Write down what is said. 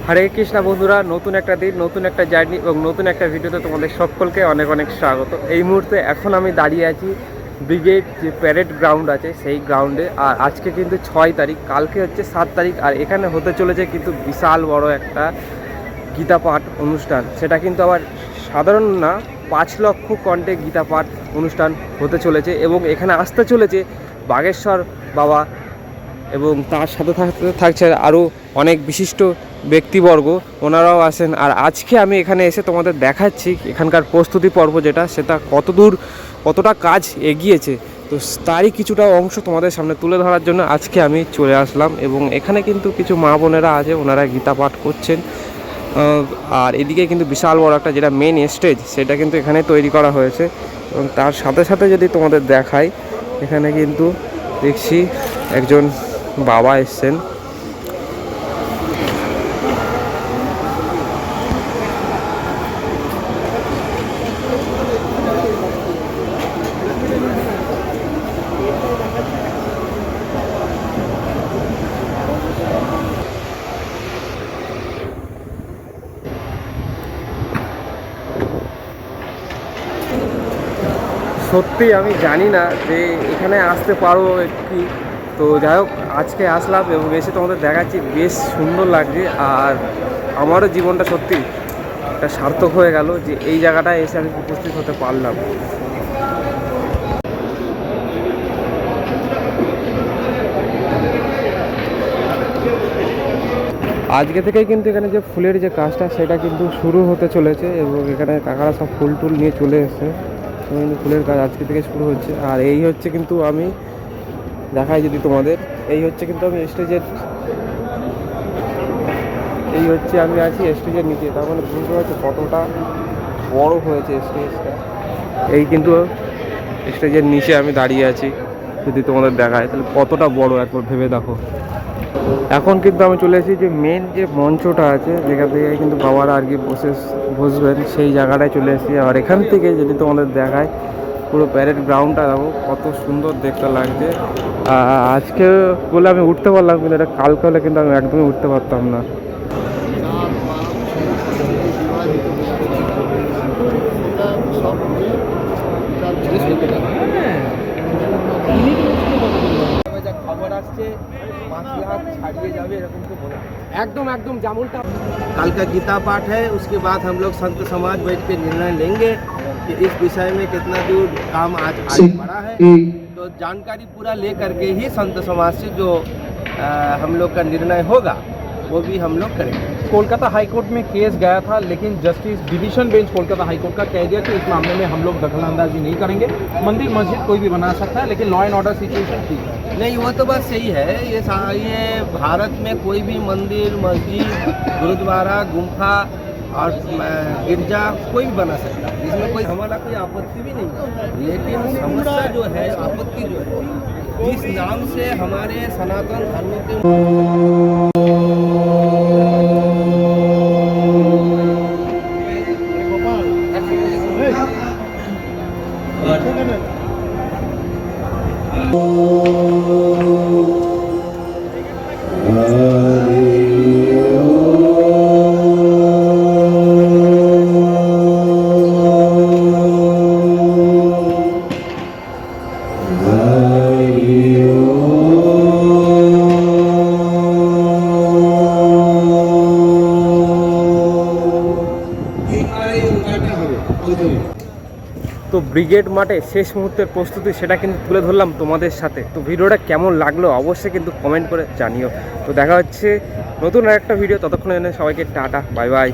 হরে কৃষ্ণা বন্ধুরা, নতুন একটা দিন, নতুন একটা জার্নি এবং নতুন একটা ভিডিওতে তোমাদের সকলকে অনেক অনেক স্বাগত। এই মুহূর্তে এখন আমি দাঁড়িয়ে আছি ব্রিগেড যে প্যারেড গ্রাউন্ড আছে সেই গ্রাউন্ডে। আর আজকে কিন্তু 6 তারিখ, কালকে হচ্ছে 7 তারিখ। আর এখানে হতে চলেছে কিন্তু বিশাল বড় একটা গীতা পাঠ অনুষ্ঠান। সেটা কিন্তু আবার সাধারণ না, 5 লক্ষ কণ্ঠে গীতা পাঠ অনুষ্ঠান হতে চলেছে এবং এখানে আসতে চলেছে বাগেশ্বর বাবা এবং তার সাথে থাকছে আরও অনেক বিশিষ্ট ব্যক্তিবর্গ, ওনারাও আসেন। আর আজকে আমি এখানে এসে তোমাদের দেখাচ্ছি এখানকার প্রস্তুতি পর্ব যেটা, সেটা কতটা কাজ এগিয়েছে। তো তারই কিছুটা অংশ তোমাদের সামনে তুলে ধরার জন্য আজকে আমি চলে আসলাম। এবং এখানে কিন্তু কিছু মা বোনেরা আছে, ওনারা গীতা পাঠ করছেন। আর এদিকে কিন্তু বিশাল বড় একটা যেটা মেন স্টেজ, সেটা কিন্তু এখানে তৈরি করা হয়েছে। এবং তার সাথে সাথে যদি তোমাদের দেখাই, এখানে কিন্তু দেখছি একজন বাবা এসছেন। সত্যি আমি জানি না যে এখানে আসতে পারবো কি। তো যাই হোক, আজকে আসলাম এবং এসে তোমাদের দেখাচ্ছি, বেশ সুন্দর লাগছে। আর আমারও জীবনটা সত্যি একটা সার্থক হয়ে গেল যে এই জায়গাটায় এসে আমি উপস্থিত হতে পারলাম। আজকে থেকেই কিন্তু এখানে যে ফুলের যে কাজটা সেটা কিন্তু শুরু হতে চলেছে এবং এখানে কাকারা সব ফুল টুল নিয়ে চলে এসছে। কিন্তু ফুলের কাজ আজকে থেকে শুরু হচ্ছে। আর এই হচ্ছে কিন্তু আমি দেখাই যদি তোমাদের, এই হচ্ছে কিন্তু আমি স্টেজের, এই হচ্ছে আমি আছি স্টেজের নিচে। তার মানে বুঝতে পারছি কতটা বড় হয়েছে স্টেজটা। এই কিন্তু স্টেজের নিচে আমি দাঁড়িয়ে আছি, যদি তোমাদের দেখায় তাহলে কতটা বড় একবার ভেবে দেখো। এখন কিন্তু আমি চলে এসেছি যে মেন যে মঞ্চটা আছে, যেখান থেকে কিন্তু বাবারা আর কি বসবেন, সেই জায়গাটায় চলে এসেছি। আর এখান থেকে যদি তোমাদের দেখায় পুরো প্যারেড গ্রাউন্ডটা দেখো কত সুন্দর দেখতে লাগছে। আজকে বলে আমি উঠতে পারলাম, কিন্তু এটা কালকে হলে কিন্তু আমি একদমই উঠতে পারতাম না। খবর আসছে 5 লাখ ছাড়িয়ে যাবে এরকম তো বলে একদম যেমনটা। कल का गीता पाठ है, उसके बाद हम लोग संत समाज बैठ के निर्णय लेंगे कि इस विषय में कितना दूर काम आज बढ़ा है। तो जानकारी पूरा ले करके ही संत समाज से जो हम लोग का निर्णय होगा वो भी हम लोग करेंगे। कोलकाता हाई कोर्ट में केस गया था, लेकिन justice division bench Kolkata high court का कह दिया कि इस मामले में हम लोग दखलंदाजी नहीं करेंगे। मंदिर मस्जिद कोई भी बना सकता है, लेकिन लॉ एंड ऑर्डर सिचुएशन ठीक है। नहीं, वो तो बात सही है। ये भारत में कोई भी मंदिर मस्जिद गुरुद्वारा गुम्फा और गिरजा कोई भी बना सकता है, इसमें कोई हमारा कोई आपत्ति भी नहीं है। लेकिन समस्या जो है, आपत्ति जो है, जिस नाम से हमारे सनातन धर्म के তো ব্রিগেড মাঠে শেষ মুহূর্তের প্রস্তুতি সেটা কিন্তু তুলে ধরলাম তোমাদের সাথে। তো ভিডিওটা কেমন লাগলো অবশ্যই কিন্তু কমেন্ট করে জানিও। তো দেখা হচ্ছে নতুন আরেকটা ভিডিও, ততক্ষণে সবাইকে টাটা, বাই বাই।